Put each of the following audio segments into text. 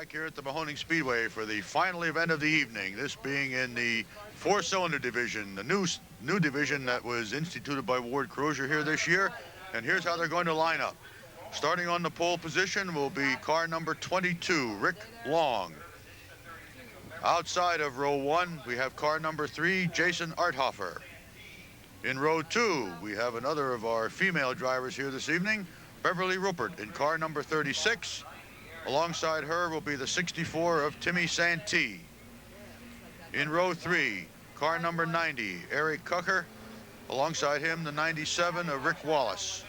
Back here at the Mahoning Speedway for the final event of the evening, this being in the four-cylinder division, the new division that was instituted by Ward Crozier here this year. And here's how they're going to line up. Starting on the pole position will be car number 22, Rick Long. Outside of row 1, we have car number 3, Jason Arthofer. In row 2, we have another of our female drivers here this evening, Beverly Rupert, in car number 36. Alongside her will be the 64 of Timmy Santee. In row 3, car number 90, Eric Cucker. Alongside him, the 97 of Rick Wallace.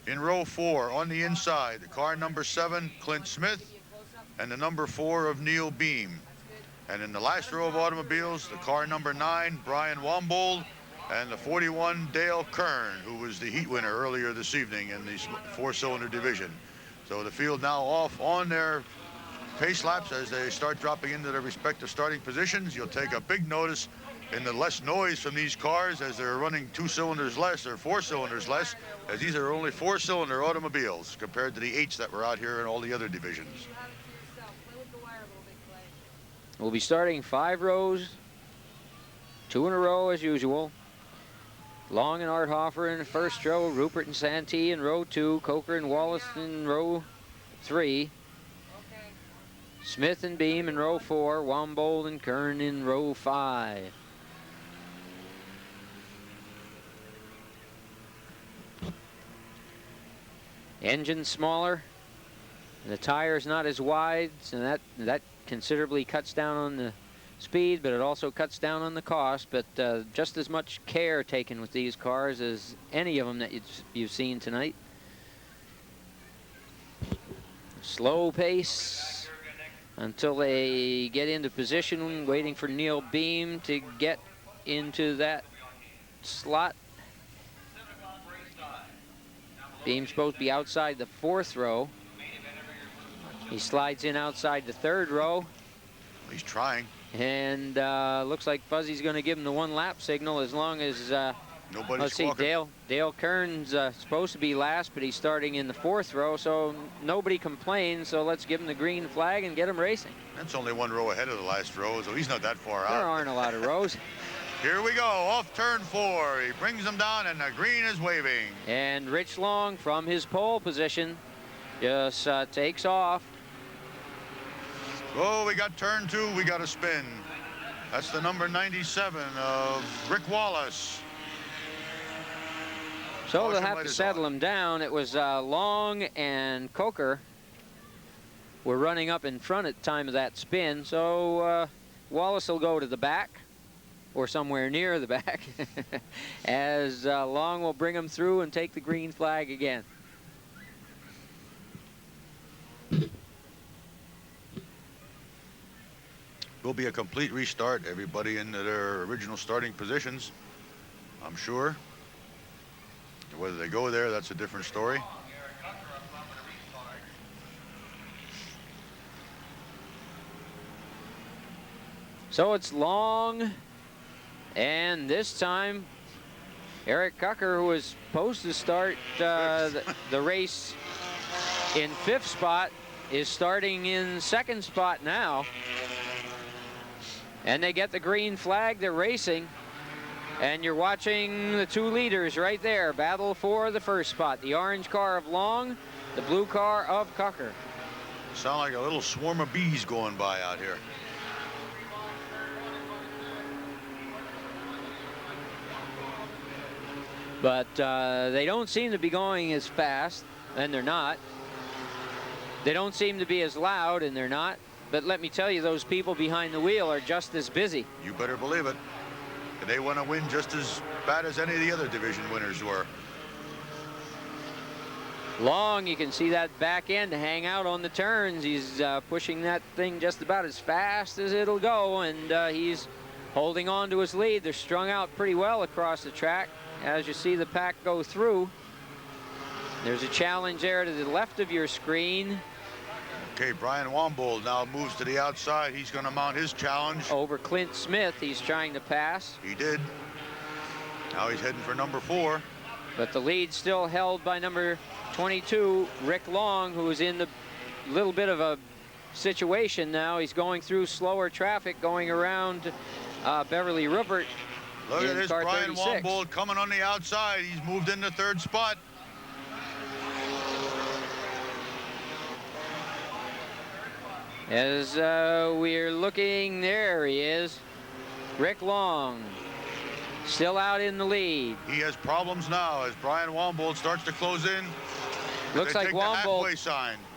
In row 4, on the inside, the car number 7, Clint Smith, and the number 4 of Neil Beam. And in the last row of automobiles, the car number 9, Brian Wombold, and the 41, Dale Kern, who was the heat winner earlier this evening in the four-cylinder division. So the field now off on their pace laps as they start dropping into their respective starting positions. You'll take a big notice in the less noise from these cars as they're running 2 cylinders less or 4 cylinders less, as these are only 4-cylinder automobiles compared to the 8s that were out here in all the other divisions. We'll be starting 5 rows, 2 in a row as usual. Long and Arthofer in the first row, Rupert and Santee in row 2, Coker and Wallace in row 3, Smith and Beam in row 4, Wombold and Kern in row 5. Engine smaller, and the tire's not as wide, so that considerably cuts down on the speed, but it also cuts down on the cost. But just as much care taken with these cars as any of them that you've seen tonight. Slow pace until they get into position, waiting for Neil Beam to get into that slot. Beam's supposed to be outside the 4th row. He slides in outside the 3rd row. He's trying. And looks like Fuzzy's going to give him the 1 lap signal as long as, let's see, Dale Kern's supposed to be last, but he's starting in the 4th row, so nobody complains, so let's give him the green flag and get him racing. That's only 1 row ahead of the last row, so he's not that far out. There aren't a lot of rows. Here we go, off turn 4. He brings them down, and the green is waving. And Rich Long from his pole position just takes off. Oh, we got turn 2, we got a spin. That's the number 97 of Rick Wallace. So they'll have to settle him down. It was Long and Coker were running up in front at the time of that spin. So Wallace will go to the back, or somewhere near the back, as Long will bring him through and take the green flag again. Will be a complete restart. Everybody in their original starting positions, I'm sure. Whether they go there, that's a different story. So it's Long, and this time Eric Cucker, who was supposed to start the race in 5th spot, is starting in 2nd spot now. And they get the green flag, they're racing. And you're watching the 2 leaders right there, battle for the 1st spot. The orange car of Long, the blue car of Cucker. Sound like a little swarm of bees going by out here. But they don't seem to be going as fast, and they're not. They don't seem to be as loud, and they're not. But let me tell you, those people behind the wheel are just as busy. You better believe it. And they want to win just as bad as any of the other division winners were. Long, you can see that back end hang out on the turns. He's pushing that thing just about as fast as it'll go, and he's holding on to his lead. They're strung out pretty well across the track as you see the pack go through. There's a challenge there to the left of your screen. Okay, Brian Wombold now moves to the outside. He's going to mount his challenge. Over Clint Smith, he's trying to pass. He did. Now he's heading for number 4. But the lead still held by number 22, Rick Long, who was in the little bit of a situation now. He's going through slower traffic going around Beverly Rupert. Look at this, car Brian 36. Wambold coming on the outside. He's moved into third spot. As we're looking, there he is. Rick Long, still out in the lead. He has problems now as Brian Wambold starts to close in. Looks like Wambold.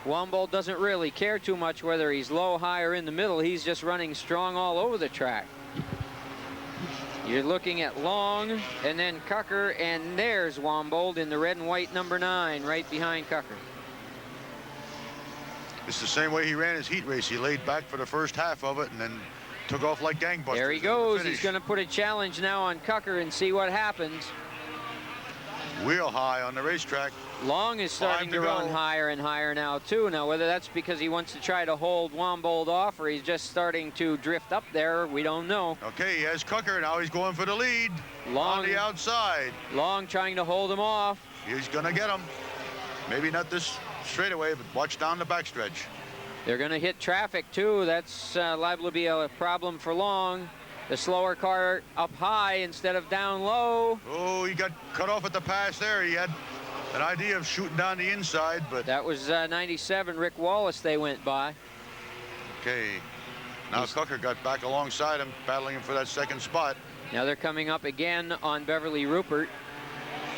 Wambold doesn't really care too much whether he's low, high, or in the middle. He's just running strong all over the track. You're looking at Long and then Cucker, and there's Wambold in the red and white number 9 right behind Cucker. It's the same way he ran his heat race. He laid back for the first half of it and then took off like gangbusters. There he goes. He's going to put a challenge now on Cucker and see what happens. Wheel high on the racetrack. Long is starting to run higher and higher now too. Now whether that's because he wants to try to hold Wambold off or he's just starting to drift up there, we don't know. Okay, he has Cucker. Now he's going for the lead. Long on the outside. Long trying to hold him off. He's going to get him. Maybe not this straightaway, but watch down the backstretch. They're going to hit traffic too. That's liable to be a problem for Long. The slower car up high instead of down low. Oh, he got cut off at the pass there. He had an idea of shooting down the inside, but... That was 97, Rick Wallace they went by. Okay, now Cucker got back alongside him, battling him for that second spot. Now they're coming up again on Beverly Rupert.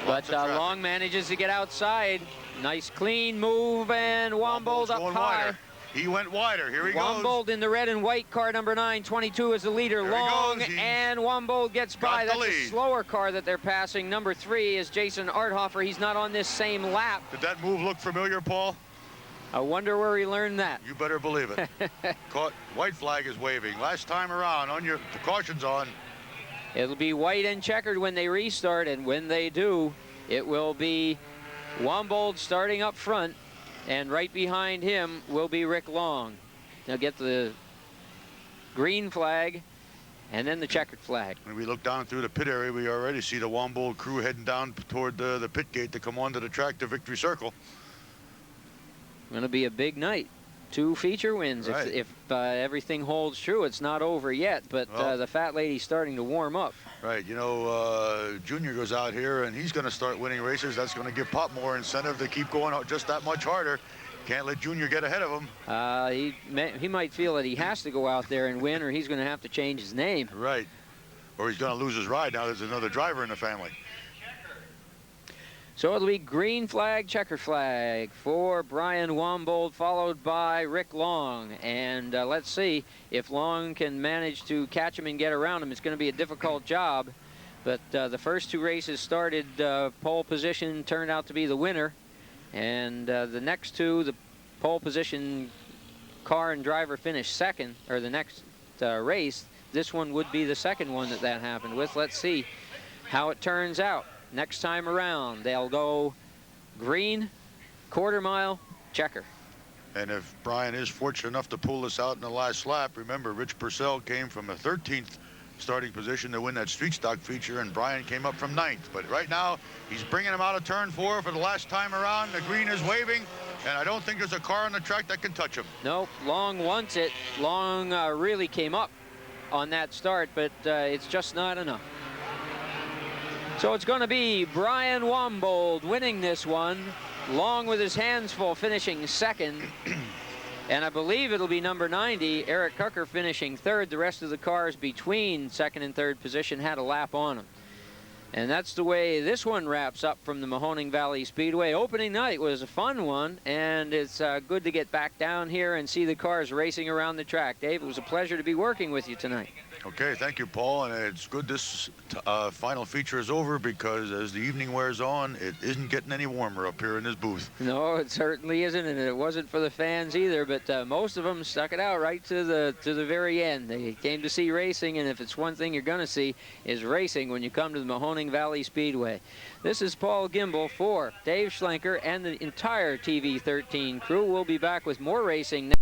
But Long manages to get outside. Nice clean move, and Wambold up high. Wider. He went wider. Here he goes. Wambold in the red and white car number 9, 22 is the leader. There Long, and Wambold gets by. That's a slower car that they're passing. Number 3 is Jason Arthofer. He's not on this same lap. Did that move look familiar, Paul? I wonder where he learned that. You better believe it. White flag is waving. Last time around, the caution's on. It'll be white and checkered when they restart, and when they do, it will be Wambold starting up front, and right behind him will be Rick Long. They'll get the green flag and then the checkered flag. When we look down through the pit area, we already see the Wambold crew heading down toward the pit gate to come onto the track to Victory Circle. Going to be a big night. 2 feature wins. Right. If everything holds true. It's not over yet, but the fat lady's starting to warm up. Right, you know, Junior goes out here and he's going to start winning races. That's going to give Pop more incentive to keep going just that much harder. Can't let Junior get ahead of him. He might feel that he has to go out there and win, or he's going to have to change his name. Right, or he's going to lose his ride. Now there's another driver in the family. So it'll be green flag, checker flag for Brian Wambold, followed by Rick Long. And let's see if Long can manage to catch him and get around him. It's going to be a difficult job. But the first 2 races started, pole position turned out to be the winner. And the next 2, the pole position car and driver finished second, or the next race. This one would be the second one that happened with. Let's see how it turns out. Next time around, they'll go green, quarter mile, checker. And if Brian is fortunate enough to pull this out in the last lap, remember, Rich Purcell came from the 13th starting position to win that street stock feature, and Brian came up from 9th. But right now, he's bringing him out of turn 4 for the last time around. The green is waving, and I don't think there's a car on the track that can touch him. Nope, Long wants it. Long really came up on that start, but it's just not enough. So it's going to be Brian Wambold winning this one. Long with his hands full, finishing second. And I believe it'll be number 90, Eric Cucker, finishing third. The rest of the cars between second and third position had a lap on them. And that's the way this one wraps up from the Mahoning Valley Speedway. Opening night was a fun one, and it's good to get back down here and see the cars racing around the track. Dave, it was a pleasure to be working with you tonight. Okay, thank you, Paul. And it's good this final feature is over, because as the evening wears on, it isn't getting any warmer up here in this booth. No, it certainly isn't, and it wasn't for the fans either. But most of them stuck it out right to the very end. They came to see racing, and if it's one thing you're going to see is racing when you come to the Mahoning Valley Speedway. This is Paul Gimbel for Dave Schlenker and the entire TV 13 crew. We'll be back with more racing next.